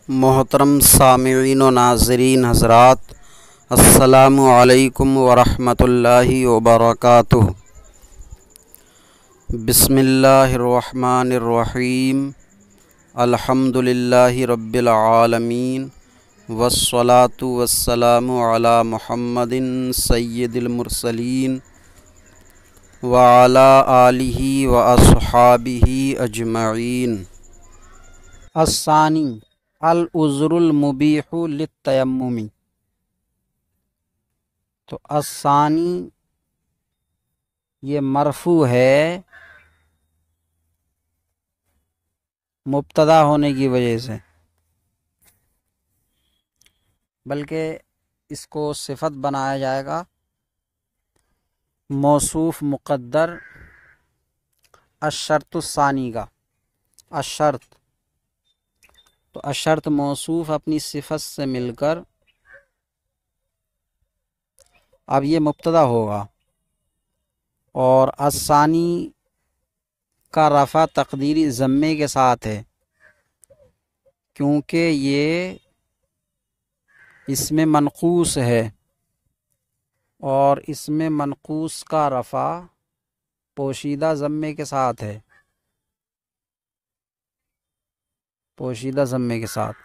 محترم سامعین و ناظرین حضرات، السلام علیکم ورحمۃ اللہ وبرکاتہ۔ بسم اللہ الرحمن الرحیم، الحمد للہ رب العالمین، والصلاة والسلام علی محمد سید المرسلین وعلی آلہ واصحابہ اجمعین۔ الثانی العذر المبیح للتیمم۔ تو الثانی یہ مرفوع ہے مبتدا ہونے کی وجہ سے، بلکہ اس کو صفت بنایا جائے گا موصوف مقدر الشرط الثانی کا۔ الشرط تو الشرط موصوف اپنی صفت سے مل کر اب یہ مبتدا ہوگا، اور الثانی کا رفع تقدیری ضمے کے ساتھ ہے، کیونکہ یہ اس میں منقوص ہے، اور اس میں منقوص کا رفع پوشیدہ ضمے کے ساتھ ہے، پوشیدہ ضمے کے ساتھ۔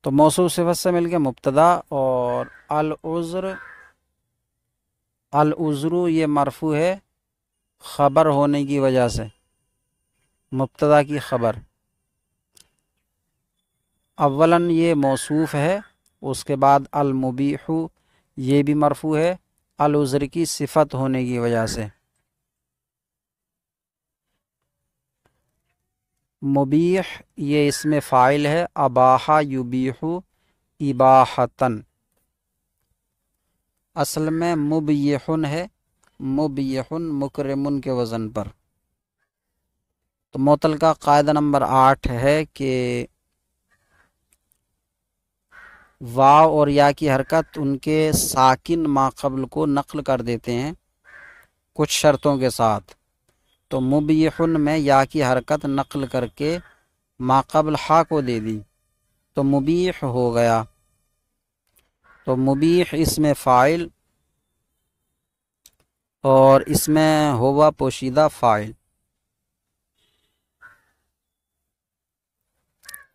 تو موصوف صفت سے مل کے مبتدا، اور العذر یہ مرفوع ہے خبر ہونے کی وجہ سے، مبتدا کی خبر۔ اولاً یہ موصوف ہے، اس کے بعد المبیح یہ بھی مرفوع ہے العذر کی صفت ہونے کی وجہ سے۔ مبیح یہ اس میں فاعل ہے، اباح یبیح اباحتن، اصل میں مبیحن ہے، مبیحن مکرمن کے وزن پر۔ تو معطل کا قاعدہ نمبر 8 ہے کہ واو اور یا کی حرکت ان کے ساکن ما قبل کو نقل کر دیتے ہیں کچھ شرطوں کے ساتھ۔ تو مبیحن میں یا کی حرکت نقل کر کے ما قبل ہا کو دے دی تو مبیح ہو گیا۔ تو مبیح اس میں فاعل اور اس میں ہوا پوشیدہ فاعل۔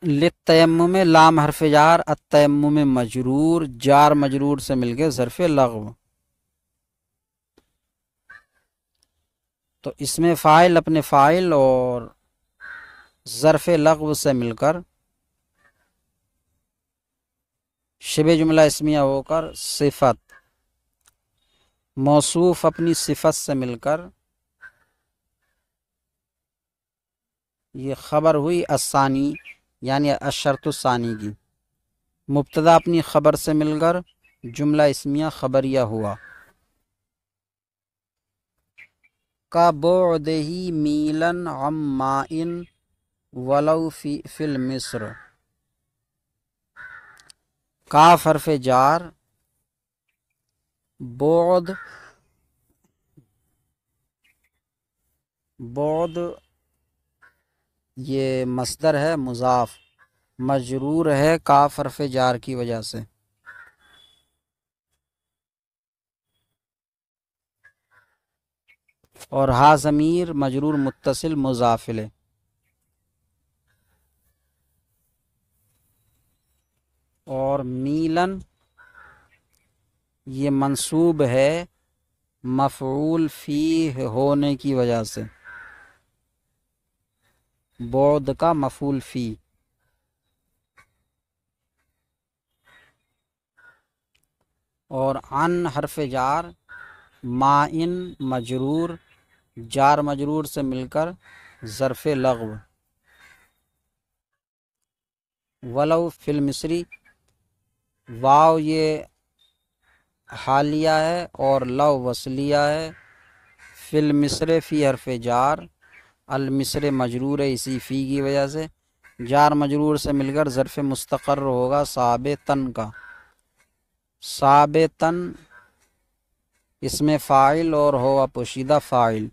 للتیمم لام حرف جار، التیمم مجرور، جار مجرور سے مل کے ظرف لغو۔ تو اس میں فاعل اپنے فاعل اور ظرف لغو سے مل کر شبہ جملہ اسمیہ ہو کر صفت، موصوف اپنی صفت سے مل کر یہ خبر ہوئی الثانی یعنی الشرط الثانی کی، مبتدا اپنی خبر سے مل کر جملہ اسمیہ خبریہ ہوا۔ کا بعدہ میلاً عن ماء ولو فی المصر۔ کاف حرف جار، بعد یہ مصدر ہے مضاف، مجرور ہے کاف حرف جار کی وجہ سے۔ اور ہا ضمیر مجرور متصل مضاف الیہ۔ اور میلن یہ منصوب ہے مفعول فیہ ہونے کی وجہ سے، بعد کا مفعول فی۔ اور عن حرف جار، مائن مجرور، جار مجرور سے مل کر ظرف لغو۔ ولو فی المصری، واو یہ حالیہ ہے اور لو وصلیہ ہے۔ فی المصر فی حرف جار، المصر مجرور ہے اسی فی کی وجہ سے، جار مجرور سے مل کر ظرف مستقر ہوگا ثابتن کا۔ ثابتن اس میں فاعل اور ہوا پوشیدہ فاعل،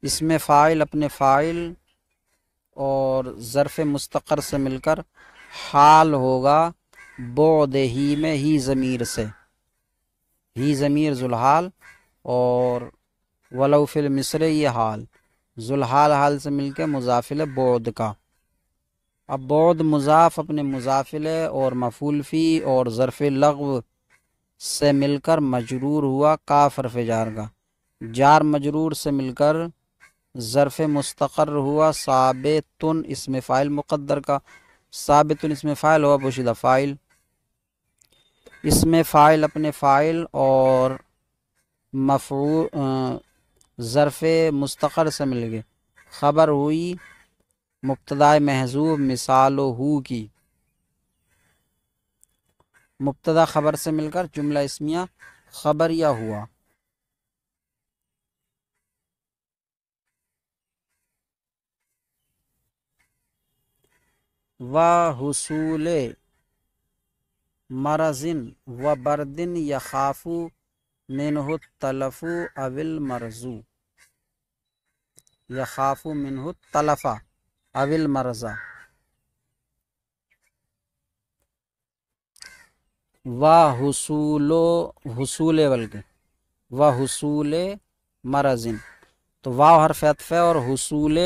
اس میں فاعل اپنے فاعل اور ظرف مستقر سے مل کر حال ہوگا بعد ہی میں ہی ضمیر سے، ہی ضمیر ذوالحال، اور ولو فی المصر یہ حال، ذوالحال حال سے مل کے مضافل بعد کا۔ اب بعد مضاف اپنے مضافل اور مفعول فی اور ظرف لغو سے مل کر مجرور ہوا کاف حرف جار کا، جار مجرور سے مل کر ظرف مستقر ہوا ثابتن اسم فاعل مقدر کا، ثابتن اسم فاعل ہوا پوشیدہ فاعل، اسم فاعل اپنے فاعل اور مفعول ظرف مستقر سے مل گئے، خبر ہوئی مبتدا محذوف مثال ہو کی، مبتدا خبر سے مل کر جملہ اسمیہ خبریہ ہوا۔ وحصول مرض و بردن یخاف منہ التلف او المرض، یخاف منہ التلف او المرض۔ حصول بلکہ حصول مرض، تو واو حرف عطف ہے اور حصول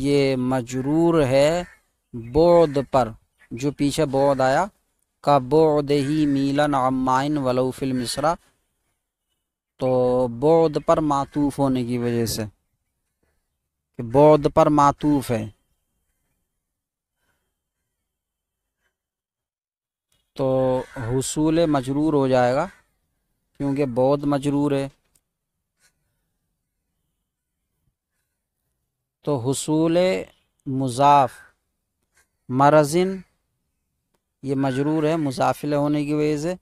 یہ مجرور ہے بعد پر، جو پیچھے بعد آیا کا بعد ہی میلن عمائن ولو فی المصرع، تو بعد پر معطوف ہونے کی وجہ سے کہ بعد پر معطوف ہے، تو حصول مجرور ہو جائے گا کیونکہ بعد مجرور ہے، تو حصول مضاف مرضن یہ مجرور ہے مضافل ہونے کی وجہ سے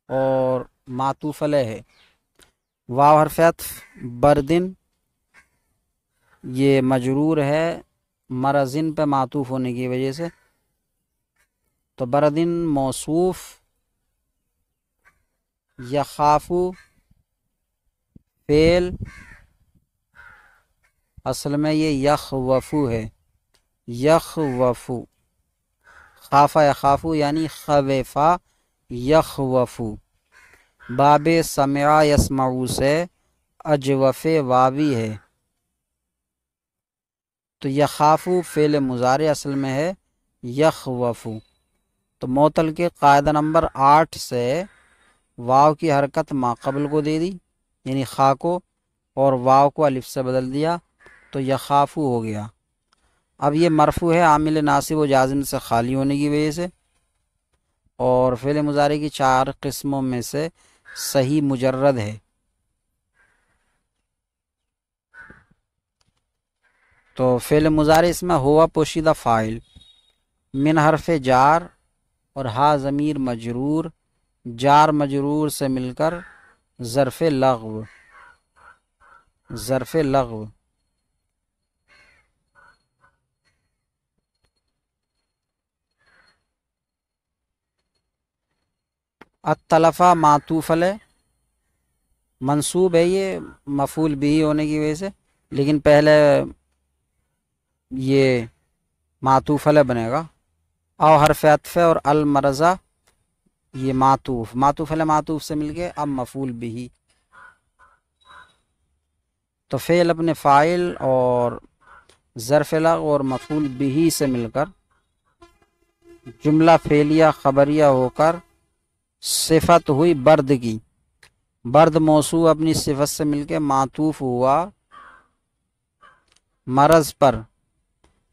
اور معطوف علیہ ہے، واو حرف عطف بردن یہ مجرور ہے مرضن پہ معطوف ہونے کی وجہ سے، تو بردن موصوف، یخافو فعل، اصل میں یہ یخوفو ہے، یخوفو، خافا یخافو یعنی خوفا یخوفو، باب سمع یسمعو سے اجوف واوی ہے، تو یخافو فعل مضارع اصل میں ہے یخوفو، تو معطل کے قاعدہ نمبر 8 سے واو کی حرکت ما قبل کو دے دی یعنی خا کو، اور واو کو الف سے بدل دیا تو یخافو ہو گیا۔ اب یہ مرفوع ہے عامل ناصب و جازم سے خالی ہونے کی وجہ سے، اور فعل مضارع کی 4 قسموں میں سے صحیح مجرد ہے، تو فعل مضارع اس میں ہوا پوشیدہ فاعل، من حرف جار اور ہا ضمیر مجرور، جار مجرور سے مل کر ظرف لغو، ظرف لغو، التلفہ معطوف علیہ منصوب ہے یہ مفعول بھی ہونے کی وجہ سے، لیکن پہلے یہ معطوف علیہ بنے گا، او حرف عطف اور المرضہ یہ معطوف علیہ معطوف سے مل کے اب مفعول بھی، تو فعل اپنے فاعل اور ظرف لغو اور مفعول بھی سے مل کر جملہ فعلیہ خبریہ ہو کر صفت ہوئی برد کی، برد موصوف اپنی صفت سے مل کے معطوف ہوا مرض پر،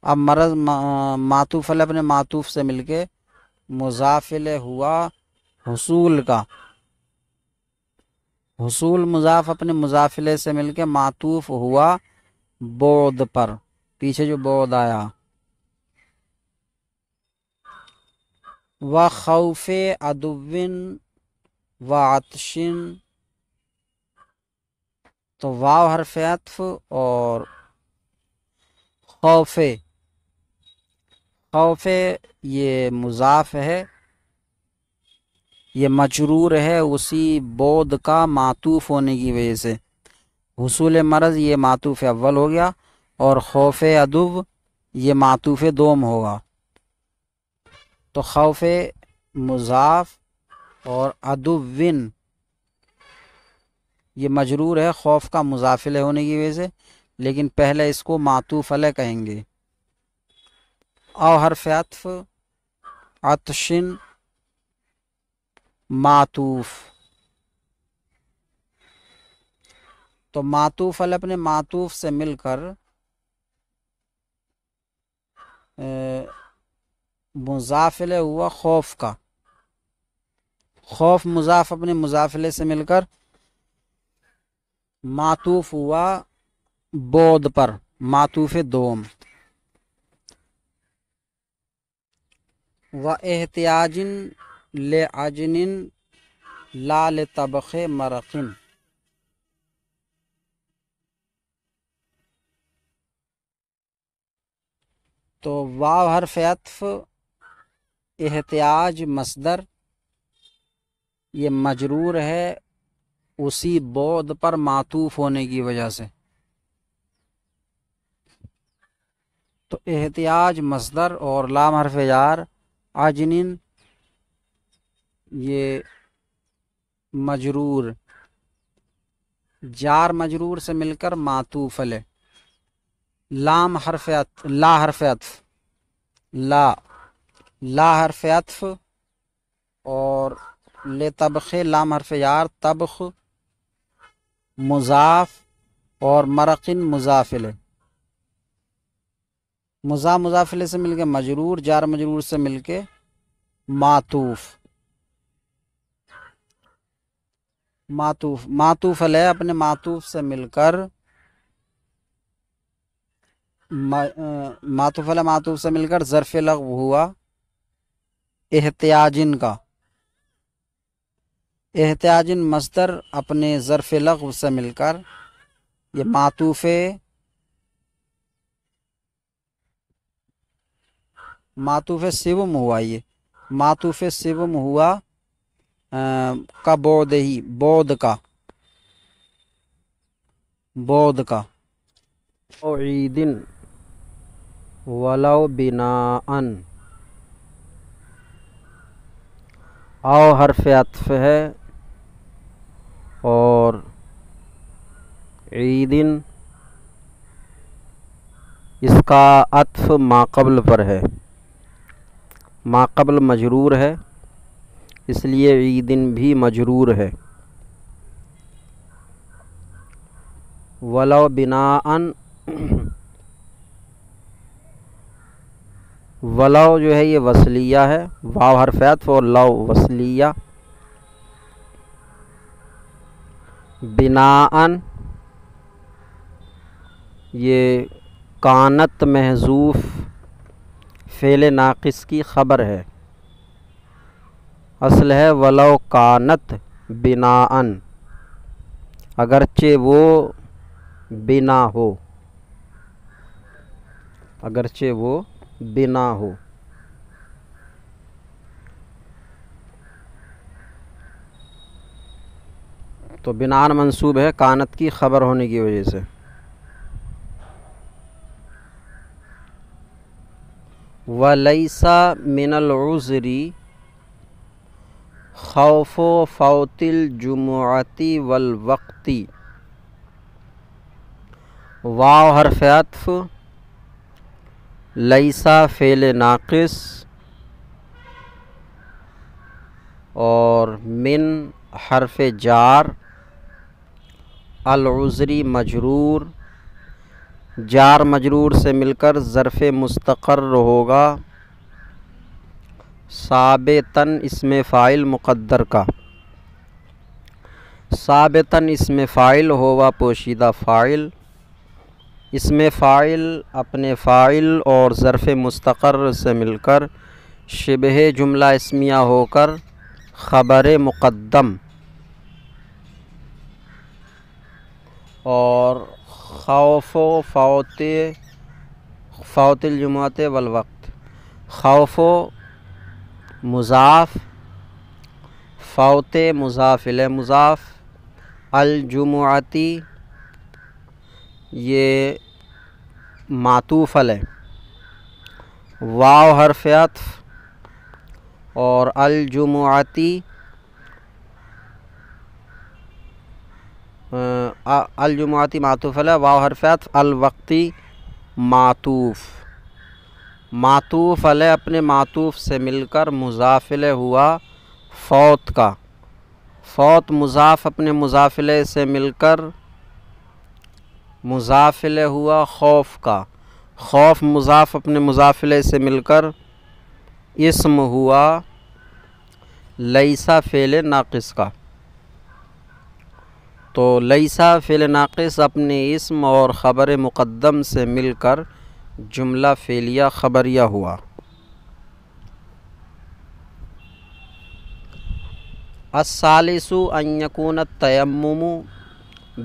اب مرض معطوف علیہ اپنے معطوف سے مل کے مضاف الیہ ہوا حصول کا، حصول مضاف اپنے مضاف الیہ سے مل کے معطوف ہوا بعد پر، پیچھے جو بعد آیا، وخوف عدو وعطش، تو واو حرف عطف اور خوف، خوف یہ مضاف ہے، یہ مجرور ہے اسی بعد کا معطوف ہونے کی وجہ سے، حصول مرض یہ معطوف اول ہو گیا، اور خوف عدو یہ معطوف دوم ہوگا۔ تو خوف مضاف اور عدوین یہ مجرور ہے خوف کا مضاف الیہ ہونے کی وجہ سے، لیکن پہلے اس کو معطوف علیہ کہیں گے۔ او حرف عطف عطشن معطوف، تو معطوف علیہ اپنے معطوف سے مل کر مضاف الیہ ہوا خوف کا، خوف مضاف اپنے مضاف الیہ سے مل کر معطوف ہوا بود پر، معطوف دوم۔ وَاحْتِيَاجٍ لِعَجْنٍ لا لطبخ مرق، تو واو حرف عطف احتیاج مصدر یہ مجرور ہے اسی بعد پر معطوف ہونے کی وجہ سے، تو احتیاج مصدر اور لام حرف جار عجن یہ مجرور، جار مجرور سے مل کر معطوف علیہ، لام حرف عطف، لا حرف عطف، لا حرف عطف اور لطبخ لام حرف جار طبخ مضاف اور مرقن مضاف الیہ، مضاف الیہ سے مل کے مجرور، جار مجرور سے مل کے معطوف، معطوف علیہ اپنے معطوف سے مل کر معطوف علیہ معطوف سے مل کر ظرف لغو ہوا احتیاجن کا، احتیاجن مصدر اپنے ظرف لغو سے مل کر یہ معطوف سوم ہوا، یہ معطوف سوم ہوا کا بعد ہی، بعد کا او عیدن ولو بناءن، او حرف عطف ہے اور عیدن اس کا عطف ما قبل پر ہے، ما قبل مجرور ہے اس لیے عیدن بھی مجرور ہے۔ ولو بناءن، ولو جو ہے یہ وصلیہ ہے، واو حرف عطف اور لو وصلیہ، بناءن یہ کانت محذوف فعل ناقص کی خبر ہے، اصل ہے ولو کانت بناءن، اگرچہ وہ بنا ہو، اگرچہ وہ بنا ہو۔ تو بناءً منصوب ہے کانت کی خبر ہونے کی وجہ سے۔ وَلَيْسَ مِنَ الْعُذْرِ خَوْفُ فَوْتِ الْجُمُعَةِ وَالْوَقْتِ، واو حرف عطف، لیسا فعل ناقص اور من حرف جار، العذری مجرور، جار مجرور سے مل کر ظرف مستقر ہوگا ثابتاً اسم فاعل مقدر کا، ثابتاً اسم فاعل ہوا پوشیدہ فاعل، اسم فاعل اپنے فاعل اور ظرف مستقر سے مل کر شبہ جملہ اسمیہ ہو کر خبر مقدم، اور خوف و فوت الجمعۃ والوقت، خوف و مضاف، فوت مضاف الیہ مضاف، الجمعتی یہ معطوف علیہ، واو حرف عطف، اور الجمعتی الجمعتی معطوف علیہ، واو حرف عطف، الوقتی معطوف، معطوف علیہ اپنے معطوف سے مل کر مضاف الیہ ہوا فوت کا، فوت مضاف اپنے مضاف الیہ سے مل کر مضاف الیہ ہوا خوف کا، خوف مضاف اپنے مضاف الیہ سے مل کر اسم ہوا لیسا فعل ناقص کا۔ تو لیسا فعل ناقص اپنے اسم اور خبر مقدم سے مل کر جملہ فعلیہ خبریہ ہوا۔ الثالث ان یکون التیمم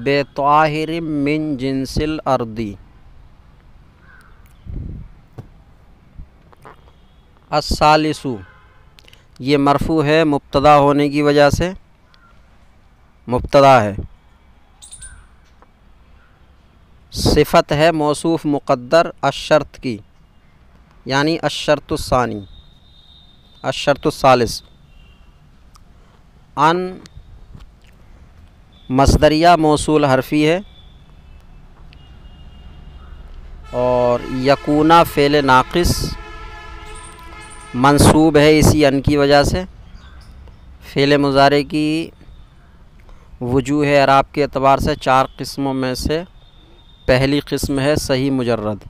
بطاہر من جنس الارض۔ الثالث یہ مرفوع ہے مبتدا ہونے کی وجہ سے، مبتدا ہے، صفت ہے موصوف مقدر الشرط کی، یعنی الشرط الثانی، الشرط الثالث۔ ان مصدریہ موصول حرفی ہے، اور یکونا فعل ناقص منصوب ہے اسی ان کی وجہ سے۔ فعل مضارع کی وجوہ اعراب کے اعتبار سے 4 قسموں میں سے پہلی قسم ہے صحیح مجرد،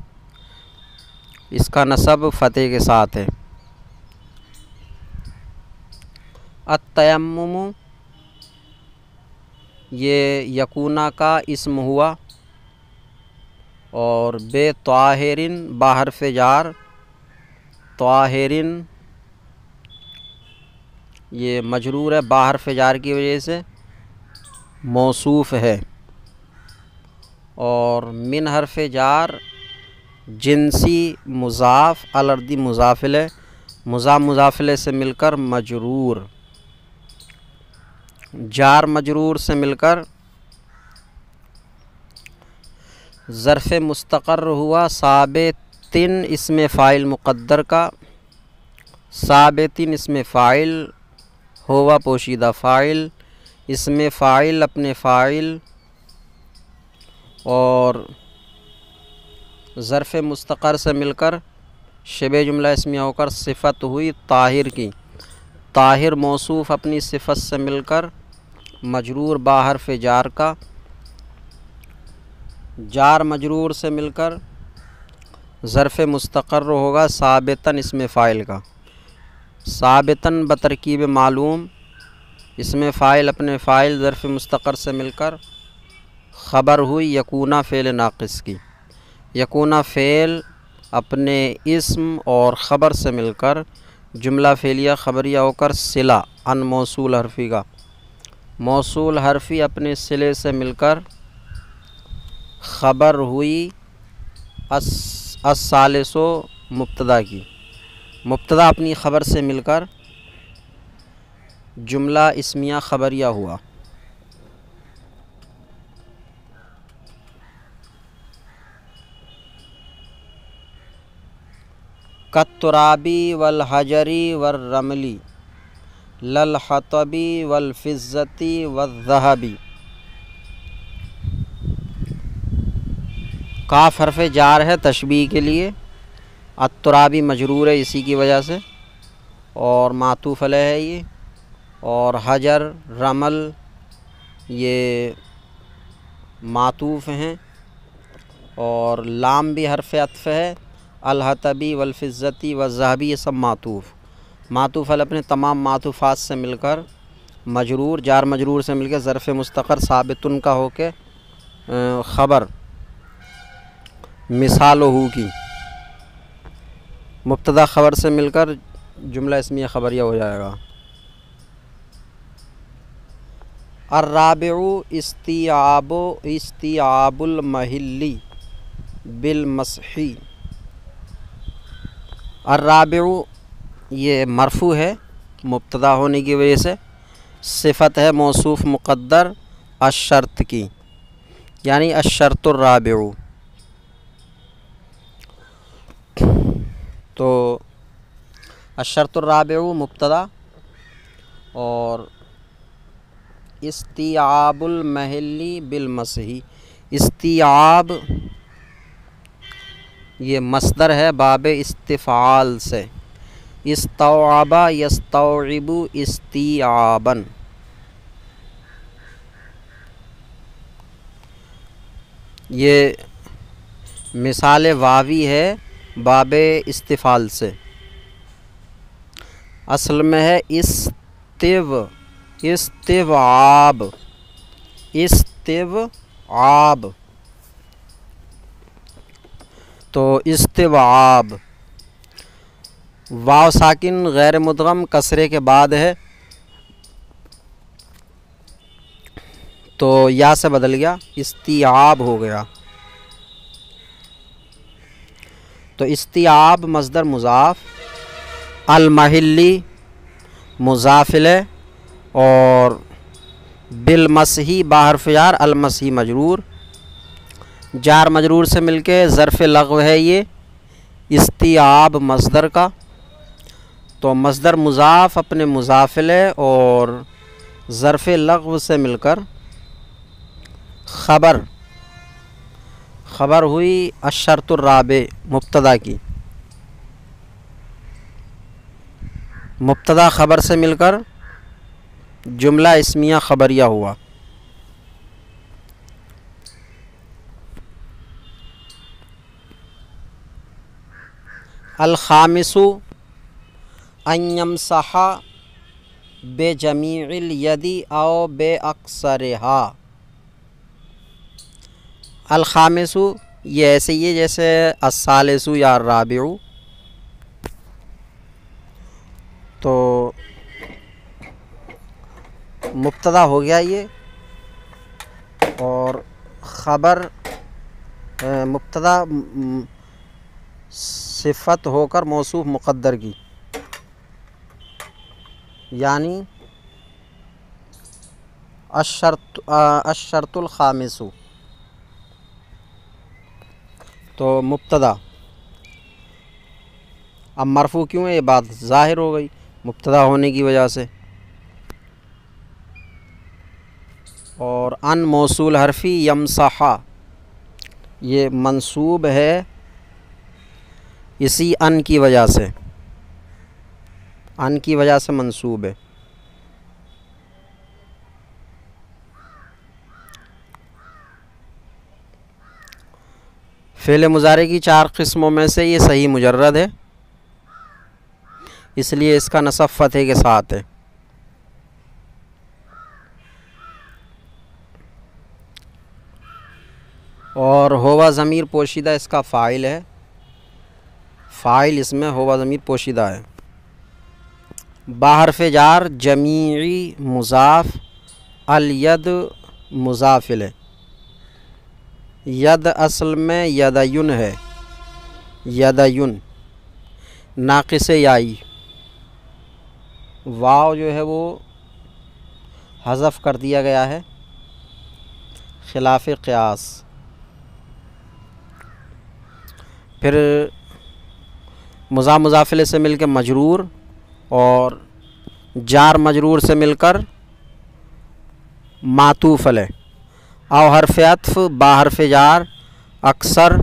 اس کا نصب فتح کے ساتھ ہے۔ التیمم یہ یکونا کا اسم ہوا، اور بے طاہرن باحرف جار، طاہرن یہ مجرور ہے باحرف جار کی وجہ سے، موصوف ہے، اور من حرف جار جنسی مضاف، الارضی مضاف الیہ، مضاف الیہ سے مل کر مجرور، جار مجرور سے مل کر ظرف مستقر ہوا ثابتن اسم فاعل مقدر کا، ثابتن اسم فاعل ہوا پوشیدہ فاعل، اسم فاعل اپنے فاعل، اور ظرف مستقر سے مل کر شبہ جملہ اسمیہ ہو کر صفت ہوئی طاہر کی، طاہر موصوف اپنی صفت سے مل کر مجرور باحرف جار کا، جار مجرور سے مل کر ظرف مستقر ہوگا ثابتاً اسم فاعل کا، ثابتاً بترکیب معلوم، اسم فاعل اپنے فاعل ظرف مستقر سے مل کر خبر ہوئی یکونا فعل ناقص کی، یکونا فعل اپنے اسم اور خبر سے مل کر جملہ فعلیہ خبریہ ہو کر صلہ ان موصول حرفی کا، موصول حرفی اپنے صلے سے مل کر خبر ہوئی الثالث مبتدا کی، مبتدا اپنی خبر سے مل کر جملہ اسمیہ خبریہ ہوا۔ کالترابی والحجری والرملی للحطبی والفضتی والذہبی۔ کاف حرف جار ہے تشبیہ کے لیے، الترابی مجرور ہے اسی کی وجہ سے، اور معطوف علیہ ہے یہ، اور حجر رمل یہ معطوف ہیں، اور لام بھی حرف عطف ہے، الحطبی والفضتی والذہبی یہ سب معطوف علیہ اپنے تمام معطوفات سے مل کر مجرور، جار مجرور سے مل کے ظرف مستقر ثابتن کا ہو کے خبر مثال ہو کی، مبتدا خبر سے مل کر جملہ اسمیہ خبریہ ہو جائے گا۔ الرابع استیعاب المحل بالمسح۔ الرابع یہ مرفوع ہے مبتدا ہونے کی وجہ سے، صفت ہے موصوف مقدر الشرط کی، یعنی الشرط الرابع. تو الشرط الرابع مبتدا اور استیعاب المحلی بالمسح. استیعاب یہ مصدر ہے باب استفعال سے. استوعب یستوعب استیعابا. یہ مثال واوی ہے باب استفعال سے. اصل میں ہے استوعاب. استوعاب. تو استوعاب واو ساکن غیر مدغم کسرے کے بعد ہے تو یا سے بدل گیا استیعاب ہو گیا. تو استیعاب مصدر مضاف، المحلی مضاف الیہ، اور بالمسحی باحرف جار المسحی مجرور. جار مجرور سے مل کے ظرف لغو ہے یہ استیعاب مصدر کا. تو مصدر مضاف اپنے مضاف الیہ اور ظرف لغو سے مل کر خبر ہوئی الشرط الرابع مبتدا کی. مبتدا خبر سے مل کر جملہ اسمیہ خبریہ ہوا. الخامس ان یمسح بجمیع الید او باکثرها. الخامس یہ ایسے ہی ہے جیسے الثالث یا الرابع. تو مبتدا ہو گیا یہ، اور خبر مبتدا صفت ہو کر موصوف مقدر کی، یعنی الشرط الخامس. تو مبتدا اب مرفوع کیوں ہے؟ یہ بات ظاہر ہو گئی مبتدا ہونے کی وجہ سے. اور ان موصول حرفی یمسح یہ منصوب ہے اسی ان کی وجہ سے. ان کی وجہ سے منصوب ہے. فعل مضارع کی 4 قسموں میں سے یہ صحیح مجرد ہے، اس لیے اس کا نصب فتح کے ساتھ ہے. اور ہوا ضمیر پوشیدہ اس کا فاعل ہے. فاعل اس میں ہوا ضمیر پوشیدہ ہے. باحرف جار جمیعی مضاف، الید مضاف الیہ. ید اصل میں یدین ہے، یدین ناقص یائی. واو جو ہے وہ حذف کر دیا گیا ہے خلاف قیاس. پھر مضاف الیہ سے مل کے مجرور اور جار مجرور سے مل کر معطوف علیہ. او حرف عطف با حرف جار اکثر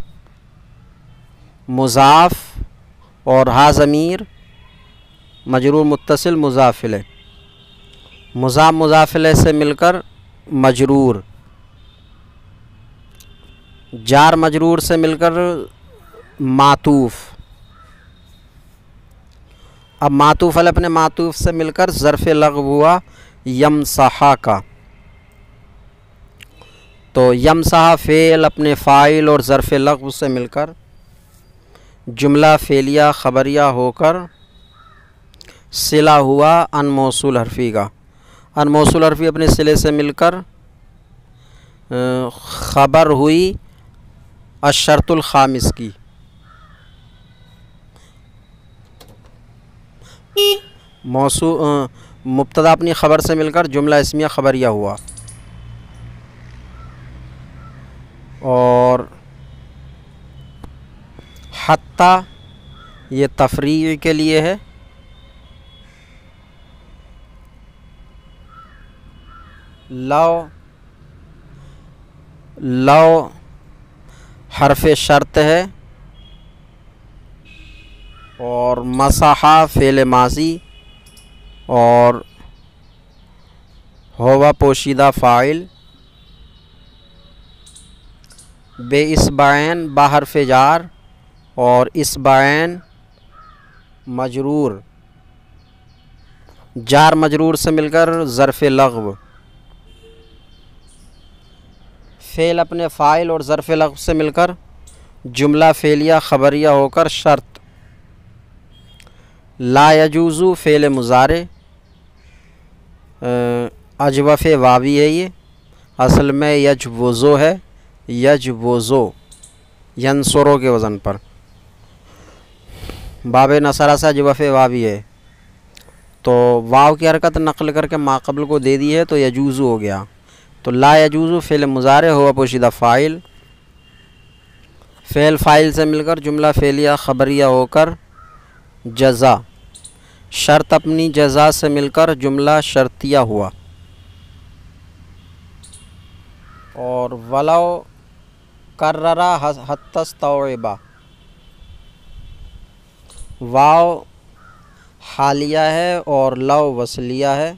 مضاف اور ہا ضمیر مجرور متصل مضاف الیہ. مضاف الیہ سے مل کر مجرور، جار مجرور سے مل کر معطوف. اب معطوف علیہ اپنے معطوف سے مل کر ظرف لغو ہوا یمسح کا. تو یمسح فعل اپنے فاعل اور ظرف لغو سے مل کر جملہ فعلیہ خبریہ ہو کر صلہ ہوا ان موصول حرفی کا. ان موصول حرفی اپنے صلے سے مل کر خبر ہوئی الشرط الخامس کی. مبتدا اپنی خبر سے مل کر جملہ اسمیہ خبریہ ہوا. اور حتی یہ تفریع کے لیے ہے، لو حرف شرط ہے، اور مسحا فعل ماضی، اور ہوا پوشیدہ فاعل، بے اصبعین با حرف جار، اور اصبعین مجرور، جار مجرور سے مل کر ظرف لغو، فعل اپنے فاعل اور ظرف لغو سے مل کر جملہ فعلیہ خبریہ ہو کر شرط، لا یجوزو فعل مضارع، اجوف واوی ہے، یہ اصل میں یجوزو ہے، یجوزو ینصرو کے وزن پر، باب نصرہ سے اجوف واوی ہے، تو واو کی حرکت نقل کر کے ما قبل کو دے دی ہے تو یجوزو ہو گیا، تو لا یجوزو فعل مضارع ہوا پوشیدہ فاعل، فعل فاعل سے مل کر جملہ فعلیہ خبریہ ہو کر جزا، شرط اپنی جزا سے مل کر جملہ شرطیہ ہوا، اور ولو کررا حتی استوعبا، واو حالیہ ہے اور لو وصلیہ ہے،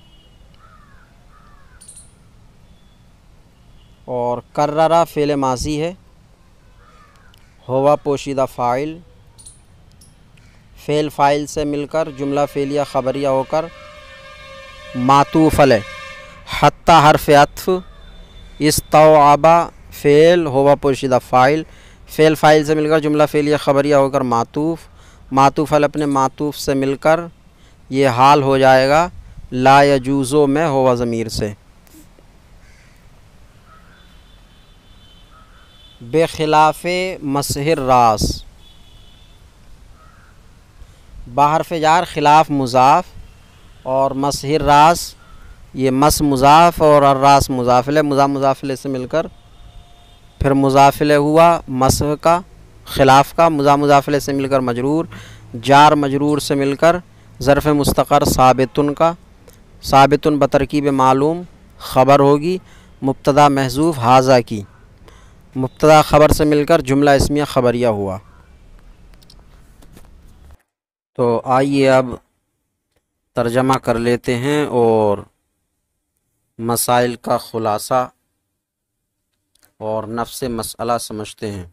اور کررا فعل ماضی ہے، ہوا پوشیدہ فاعل، فعل فاعل سے مل کر جملہ فعلیہ خبریہ ہو کر معطوف علیہ، حتی حرف عطف، استوعبا فعل ہوا پوشیدہ فاعل، فعل فاعل سے مل کر جملہ فعلیہ خبریہ ہو کر معطوف، معطوف علیہ اپنے معطوف سے مل کر یہ حال ہو جائے گا لا یجوزو میں ہوا ضمیر سے، بے خلاف مسح الراس، بحرف جار خلاف مضاف، اور مسح الراس یہ مس مضاف اور الراس مضاف الیہ، مضاف الیہ سے مل کر پھر مضاف الیہ ہوا مسح کا خلاف کا، مضاف الیہ سے مل کر مجرور، جار مجرور سے مل کر ظرف مستقر ثابتن کا، ثابتن بترکیب معلوم خبر ہوگی مبتدا محذوف ھذا کی، مبتدا خبر سے مل کر جملہ اسمیہ خبریہ ہوا۔ تو آئیے اب ترجمہ کر لیتے ہیں اور مسائل کا خلاصہ اور نفس مسئلہ سمجھتے ہیں۔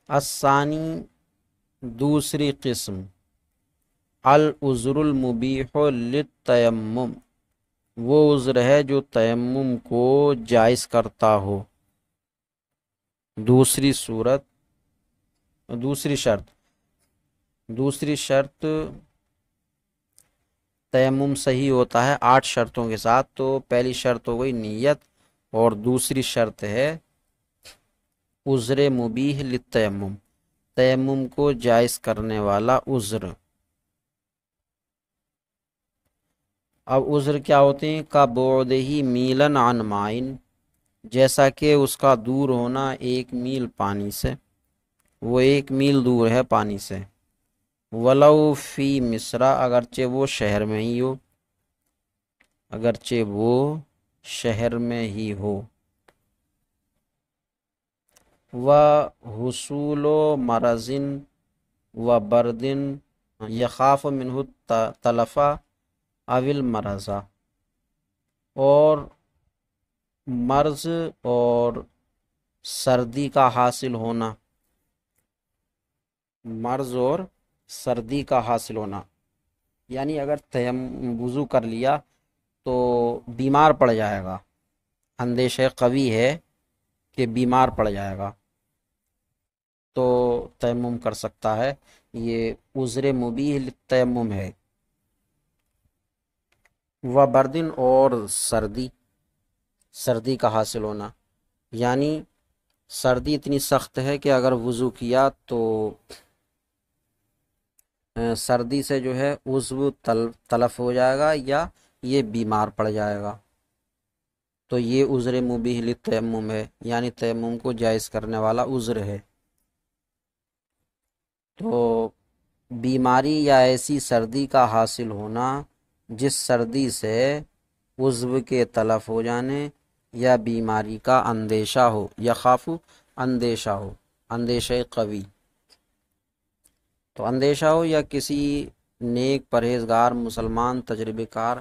الثانی دوسری قسم، العذر المبیح للتیمم، وہ عذر ہے جو تیمم کو جائز کرتا ہو۔ دوسری شرط تیمم صحیح ہوتا ہے 8 شرطوں کے ساتھ، تو پہلی شرط ہو گئی نیت، اور دوسری شرط ہے عذر مبیح للتیمم، تیمم کو جائز کرنے والا عذر۔ اب عذر کیا ہوتے ہیں؟ کا بعدہ میلاً عن مائن، جیسا کہ اس کا دور ہونا 1 میل پانی سے، وہ 1 میل دور ہے پانی سے، ولو فی مصر، اگرچہ وہ شہر میں ہی ہو، و حصول مرض و برد یخاف منہ تلفا اول مرضا، اور مرض اور سردی کا حاصل ہونا، یعنی اگر وضو کر لیا تو بیمار پڑ جائے گا، اندیشہ قوی ہے کہ بیمار پڑ جائے گا، تو تیمم کر سکتا ہے، یہ عذر مبیح للتیمم ہے۔ و بردن، اور سردی کا حاصل ہونا، یعنی سردی اتنی سخت ہے کہ اگر وضو کیا تو سردی سے جو ہے عضو تلف ہو جائے گا یا یہ بیمار پڑ جائے گا۔ تو یہ عذر مبیح للتیمم ہے، یعنی تیمم کو جائز کرنے والا عذر ہے۔ تو بیماری یا ایسی سردی کا حاصل ہونا جس سردی سے عضو کے تلف ہو جانے یا بیماری کا اندیشہ ہو، یا خافو اندیشہ ہو، اندیشہ قوی، تو اندیشہ ہو یا کسی نیک پرہیزگار مسلمان تجربے کار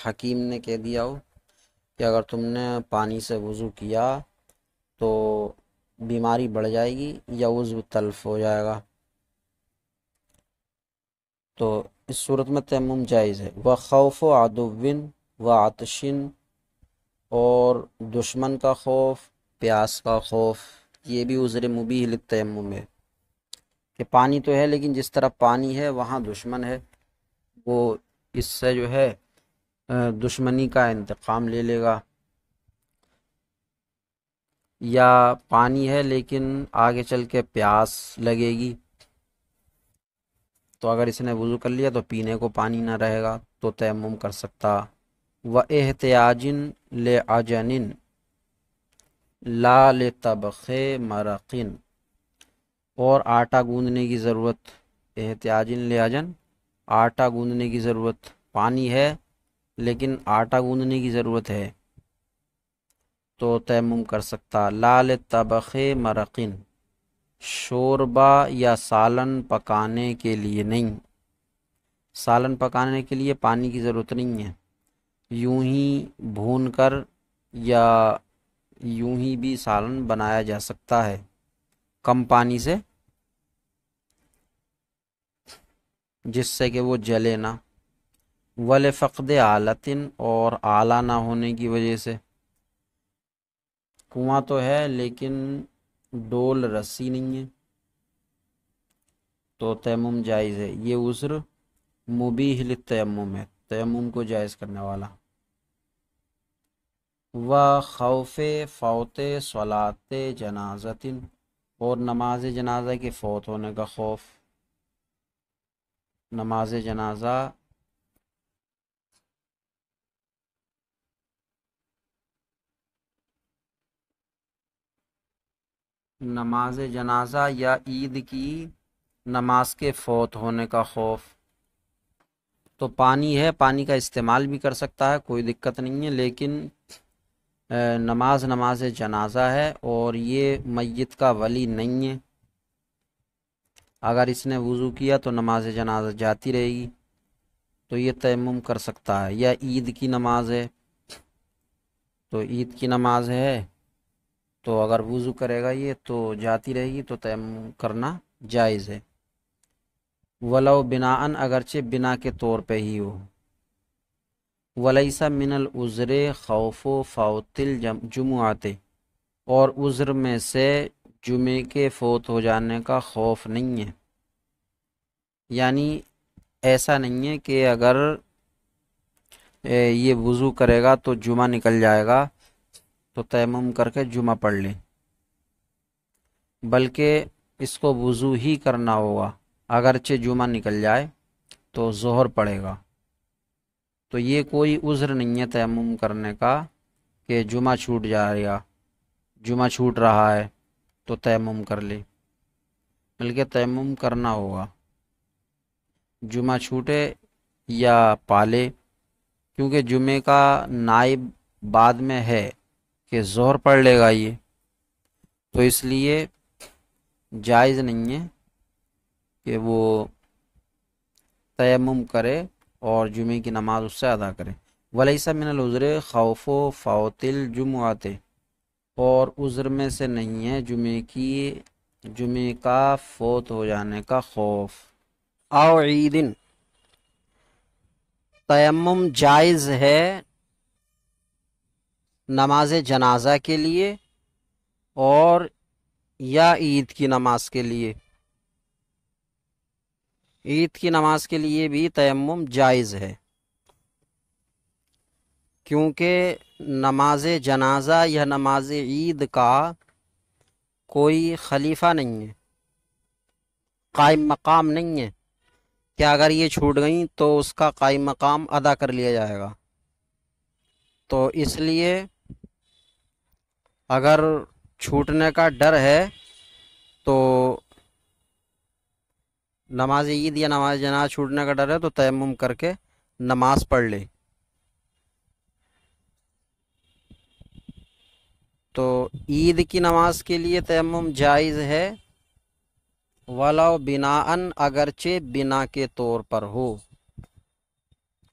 حکیم نے کہہ دیا ہو کہ اگر تم نے پانی سے وضو کیا تو بیماری بڑھ جائے گی یا عضو تلف ہو جائے گا، تو اس صورت میں تیمم جائز ہے۔ وخوف عدو و عطشن، اور دشمن کا خوف، پیاس کا خوف، یہ بھی عذر مبیح للتیمم ہے کہ پانی تو ہے لیکن جس طرف پانی ہے وہاں دشمن ہے، وہ اس سے جو ہے دشمنی کا انتقام لے لے گا، یا پانی ہے لیکن آگے چل کے پیاس لگے گی، تو اگر اس نے وضو کر لیا تو پینے کو پانی نہ رہے گا تو تیمم کر سکتا۔ وَإِحْتِيَاجٍ لِعَجَنٍ لَا لِطَبْخِ مَرَقٍ، اور آٹا گوندنے کی ضرورت، احتیاجن لعجن، آٹا گوندنے کی ضرورت، پانی ہے لیکن آٹا گوندنے کی ضرورت ہے تو تیمم کر سکتا۔ لا لطبخ مرقن، شوربہ یا سالن پکانے کے لیے نہیں، سالن پکانے کے لیے پانی کی ضرورت نہیں ہے، یوں ہی بھون کر یا یوں ہی بھی سالن بنایا جا سکتا ہے کم پانی سے، جس سے کہ وہ جلے نہ۔ وَلِفَقْدِ آلَةٍ، اور آلہ نہ ہونے کی وجہ سے، کنواں تو ہے لیکن ڈول رسی نہیں ہے تو تیمم جائز ہے، یہ عذر مبیح للتیمم ہے، تیمم کو جائز کرنے والا۔ وَخَوْفِ فوت صلاۃ جنازۃ، اور نماز جنازہ کے فوت ہونے کا خوف، نماز جنازہ نماز جنازہ یا عید کی نماز کے فوت ہونے کا خوف، تو پانی ہے، پانی کا استعمال بھی کر سکتا ہے، کوئی دقت نہیں ہے، لیکن نماز جنازہ ہے اور یہ میت کا ولی نہیں ہے، اگر اس نے وضو کیا تو نماز جنازہ جاتی رہے گی، تو یہ تیمم کر سکتا ہے۔ یا عید کی نماز ہے، تو عید کی نماز ہے تو اگر وضو کرے گا یہ تو جاتی رہے گی، تو تیمم کرنا جائز ہے۔ ولو بناءً، اگرچہ بنا کے طور پہ ہی ہو۔ ولیس من العذر خوف فوت الجمعۃ، اور عذر میں سے جمعے کے فوت ہو جانے کا خوف نہیں ہے، یعنی ایسا نہیں ہے کہ اگر یہ وضو کرے گا تو جمعہ نکل جائے گا تو تیمم کر کے جمعہ پڑھ لے، بلکہ اس کو وضو ہی کرنا ہوگا، اگرچہ جمعہ نکل جائے تو ظہر پڑے گا، تو یہ کوئی عذر نہیں ہے تیمم کرنے کا کہ جمعہ چھوٹ جائے گا، جمعہ چھوٹ رہا ہے تو تیمم کر لے، بلکہ تیمم کرنا ہوگا، جمعہ چھوٹے یا پالے، کیونکہ جمعے کا نائب بعد میں ہے کہ ظہر پڑھ لے گا یہ، تو اس لیے جائز نہیں ہے کہ وہ تیمم کرے اور جمعے کی نماز اس سے ادا کرے۔ ولیس من العذر خوف فوت الجمعۃ، اور عذر میں سے نہیں ہے جمعے کا فوت ہو جانے کا خوف۔ او عید، تیمم جائز ہے نماز جنازہ کے لیے اور یا عید کی نماز کے لیے، عید کی نماز کے لیے بھی تیمم جائز ہے، کیونکہ نماز جنازہ یا نماز عید کا کوئی خلیفہ نہیں ہے، قائم مقام نہیں ہے کہ اگر یہ چھوٹ گئیں تو اس کا قائم مقام ادا کر لیا جائے گا، تو اس لیے اگر چھوٹنے کا ڈر ہے تو نماز عید یا نماز جنازہ چھوٹنے کا ڈر ہے تو تیمم کر کے نماز پڑھ لے. تو عید کی نماز کے لیے تیمم جائز ہے، ولو بناءً، اگرچہ بنا کے طور پر ہو.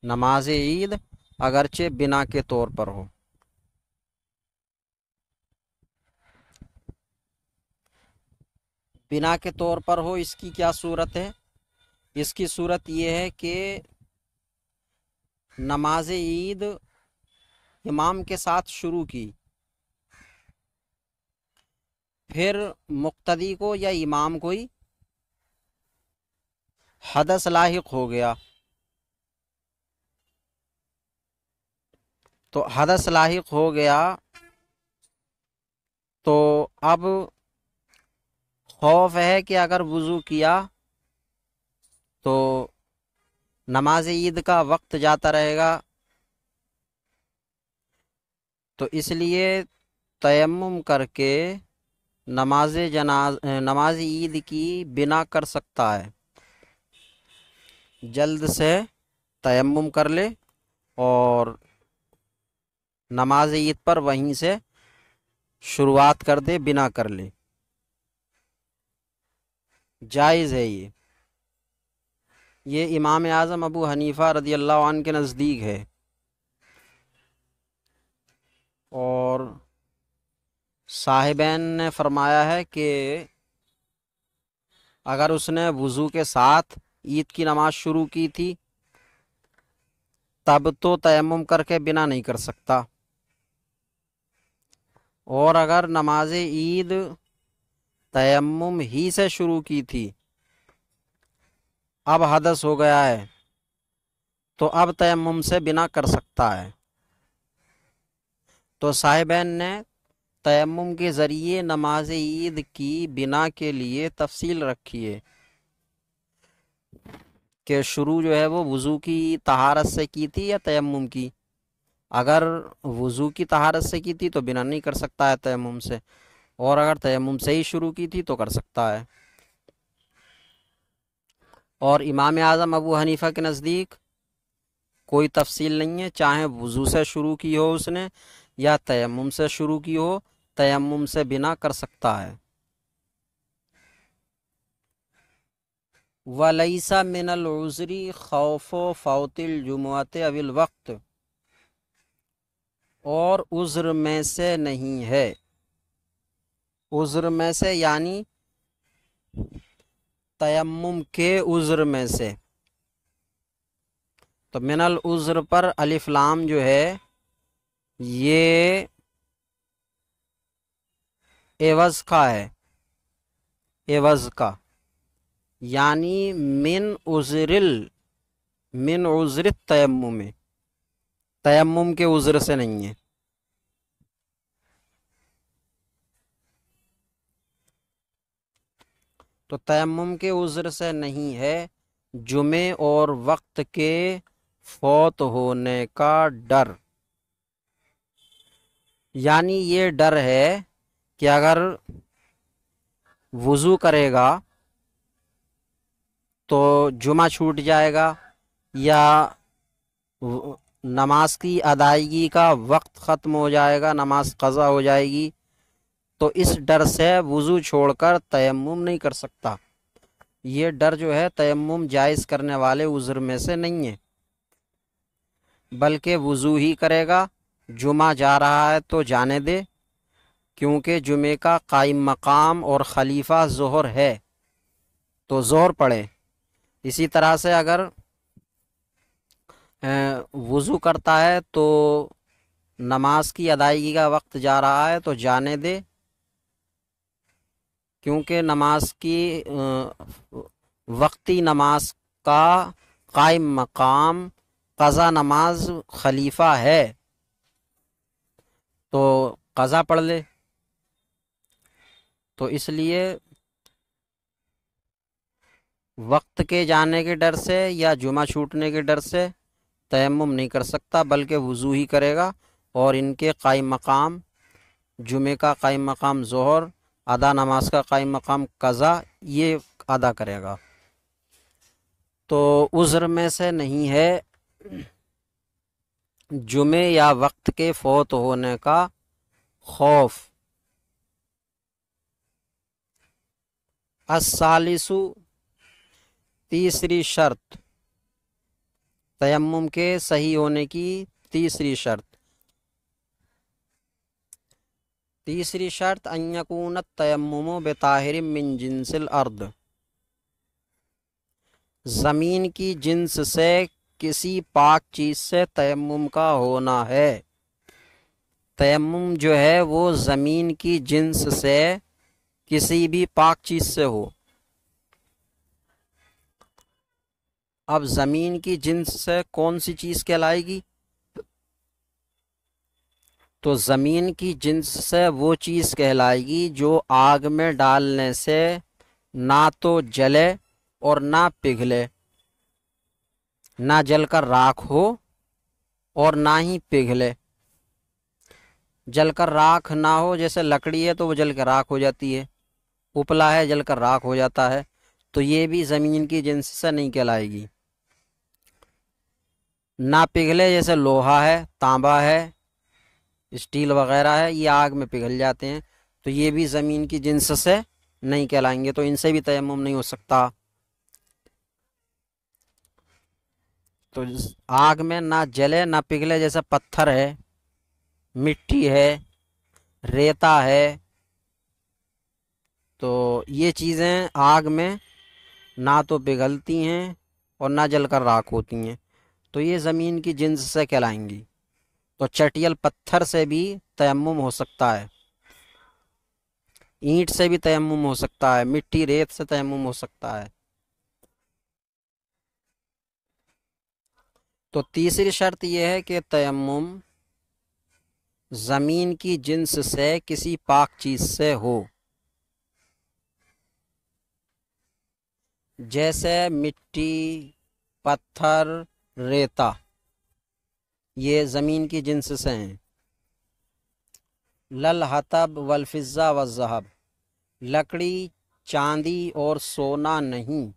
نماز عید اگرچہ بنا کے طور پر ہو. بنا کے طور پر ہو، اس کی کیا صورت ہے؟ اس کی صورت یہ ہے کہ نماز عید امام کے ساتھ شروع کی، پھر مقتدی کو یا امام کو ہی حدث لاحق ہو گیا. تو حدث لاحق ہو گیا تو اب خوف ہے کہ اگر وضو کیا تو نماز عید کا وقت جاتا رہے گا، تو اس لیے تیمم کر کے نماز عید کی بنا کر سکتا ہے. جلد سے تیمم کر لے اور نماز عید پر وہیں سے شروعات کر دے، بنا کر لے. جائز ہے یہ امام اعظم ابو حنیفہ رضی اللہ عنہ کے نزدیک ہے. اور صاحبین نے فرمایا ہے کہ اگر اس نے وضو کے ساتھ عید کی نماز شروع کی تھی تب تو تیمم کر کے بنا نہیں کر سکتا، اور اگر نماز عید تیمم ہی سے شروع کی تھی، اب حدث ہو گیا ہے تو اب تیمم سے بنا کر سکتا ہے. تو صاحبین نے تیمم کے ذریعے نماز عید کی بنا کے لیے تفصیل رکھی ہے کہ شروع جو ہے وہ وضو کی طہارت سے کی تھی یا تیمم کی. اگر وضو کی طہارت سے کی تھی تو بنا نہیں کر سکتا ہے تیمم سے، اور اگر تیمم سے ہی شروع کی تھی تو کر سکتا ہے. اور امام اعظم ابو حنیفہ کے نزدیک کوئی تفصیل نہیں ہے، چاہے وضو سے شروع کی ہو اس نے یا تیمم سے شروع کی ہو، تیمم سے بنا کر سکتا ہے. وَلَيْسَ مِنَ الْعُذْرِ خَوْفُ فَوْتِ الْجُمُعَةِ أَوِ الْوَقْتِ، اور عذر میں سے نہیں ہے. عذر میں سے یعنی تیمم کے عذر میں سے. تو من العذر پر الف لام جو ہے یہ عوض کا ہے، عوض کا، یعنی من عذر التیمم، تیمم کے عذر سے نہیں ہے. تو تیمم کے عذر سے نہیں ہے، جمعے اور وقت کے فوت ہونے کا ڈر. یعنی یہ ڈر ہے کہ اگر وضو کرے گا تو جمعہ چھوٹ جائے گا یا نماز کی ادائیگی کا وقت ختم ہو جائے گا، نماز قضا ہو جائے گی، تو اس ڈر سے وضو چھوڑ کر تیمم نہیں کر سکتا. یہ ڈر جو ہے تیمم جائز کرنے والے عذر میں سے نہیں ہے، بلکہ وضو ہی کرے گا. جمعہ جا رہا ہے تو جانے دے، کیونکہ جمعے کا قائم مقام اور خلیفہ ظہر ہے تو ظہر پڑھے. اسی طرح سے اگر وضو کرتا ہے تو نماز کی ادائیگی کا وقت جا رہا ہے تو جانے دے، کیونکہ نماز کی وقتی نماز کا قائم مقام قضا نماز خلیفہ ہے تو قضا پڑھ لے. تو اس لیے وقت کے جانے کے ڈر سے یا جمعہ چھوٹنے کے ڈر سے تیمم نہیں کر سکتا، بلکہ وضو ہی کرے گا. اور ان کے قائم مقام جمعے کا قائم مقام ظہر، ادا نماز کا قائم مقام قضا، یہ ادا کرے گا۔ تو عذر میں سے نہیں ہے جمعے یا وقت کے فوت ہونے کا خوف۔ الثالث، تیسری شرط، تیمم کے صحیح ہونے کی تیسری شرط۔ تیسری شرط ان یکون التیمم بطاہر من جنس الارض، زمین کی جنس سے کسی پاک چیز سے تیمم کا ہونا ہے۔ تیمم جو ہے وہ زمین کی جنس سے کسی بھی پاک چیز سے ہو۔ اب زمین کی جنس سے کون سی چیز کہلائے گی؟ تو زمین کی جنس سے وہ چیز کہلائے گی جو آگ میں ڈالنے سے نہ تو جلے اور نہ پگھلے، نہ جل کر راکھ ہو اور نہ ہی پگھلے۔ جل کر راکھ نہ ہو، جیسے لکڑی ہے تو وہ جل کر راکھ ہو جاتی ہے، اپلا ہے جل کر راکھ ہو جاتا ہے، تو یہ بھی زمین کی جنس سے نہیں کہلائے گی۔ نہ پگھلے، جیسے لوہا ہے، تانبا ہے، اسٹیل وغیرہ ہے، یہ آگ میں پگھل جاتے ہیں، تو یہ بھی زمین کی جنس سے نہیں کہلائیں گے، تو ان سے بھی تیمم نہیں ہو سکتا۔ تو آگ میں نہ جلے نہ پگھلے، جیسے پتھر ہے، مٹی ہے، ریتا ہے، تو یہ چیزیں آگ میں نہ تو پگھلتی ہیں اور نہ جل کر راکھ ہوتی ہیں، تو یہ زمین کی جنس سے کہلائیں گی۔ تو چٹیل پتھر سے بھی تیمم ہو سکتا ہے، اینٹ سے بھی تیمم ہو سکتا ہے، مٹی ریت سے تیمم ہو سکتا ہے۔ تو تیسری شرط یہ ہے کہ تیمم زمین کی جنس سے کسی پاک چیز سے ہو، جیسے مٹی، پتھر، ریتا، یہ زمین کی جنس سے ہیں۔ للحطب والفضہ والذہب، لکڑی، چاندی اور سونا نہیں،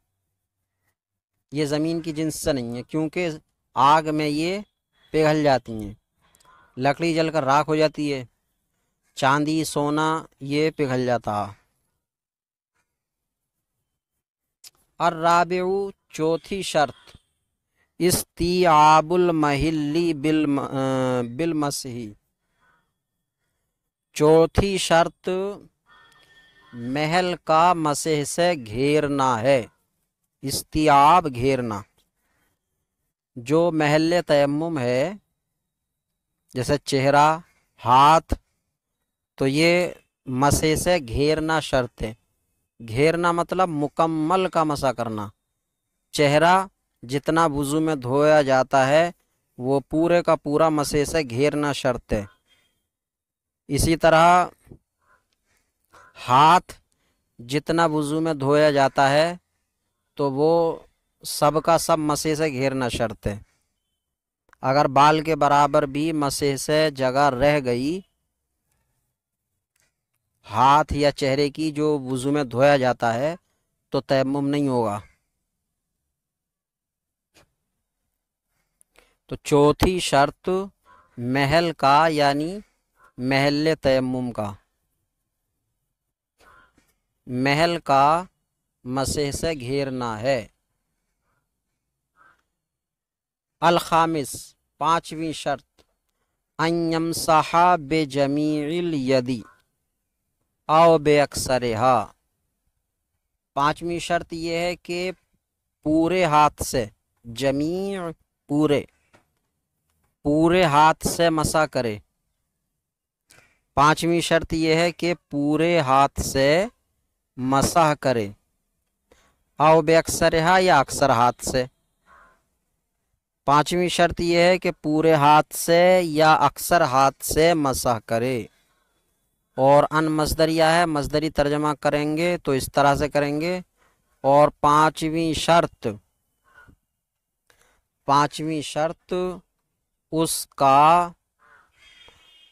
یہ زمین کی جنس سے نہیں ہے، کیونکہ آگ میں یہ پگھل جاتی ہیں، لکڑی جل کر راکھ ہو جاتی ہے، چاندی، سونا یہ پگھل جاتا۔ الرابع، چوتھی شرط، استیعاب المحلی بالمسح، چوتھی شرط محل کا مسح سے گھیرنا ہے۔ استیعاب گھیرنا، جو محل تیمم ہے جیسے چہرہ، ہاتھ، تو یہ مسح سے گھیرنا شرط ہے۔ گھیرنا مطلب مکمل کا مسح کرنا، چہرہ جتنا وضو میں دھویا جاتا ہے وہ پورے کا پورا مسح سے گھیرنا شرط ہے۔ اسی طرح ہاتھ جتنا وضو میں دھویا جاتا ہے تو وہ سب کا سب مسح سے گھیرنا شرط ہے۔ اگر بال کے برابر بھی مسح سے جگہ رہ گئی ہاتھ یا چہرے کی جو وضو میں دھویا جاتا ہے تو تیمم نہیں ہوگا۔ تو چوتھی شرط محل کا یعنی محل تیمم کا، محل کا مسح سے گھیرنا ہے۔ الخامس، پانچویں شرط، ان یمسح بجمیع الید او باکثرھا، پانچویں شرط یہ ہے کہ پورے ہاتھ سے، جمیع پورے ہاتھ سے مسح کرے۔ پانچویں شرط یہ ہے کہ پورے ہاتھ سے مسح کرے، او باکثرھا یا اکثر ہاتھ سے۔ پانچویں شرط یہ ہے کہ پورے ہاتھ سے یا اکثر ہاتھ سے مسح کرے۔ اور ان مصدریہ ہے، مصدری ترجمہ کریں گے تو اس طرح سے کریں گے، اور پانچویں شرط اس کا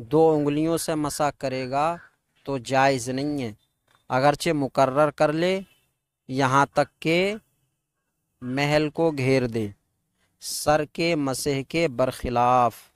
دو انگلیوں سے مسح کرے گا تو جائز نہیں ہے، اگرچہ مقرر کر لے یہاں تک کہ محل کو گھیر دے، سر کے مسح کے برخلاف۔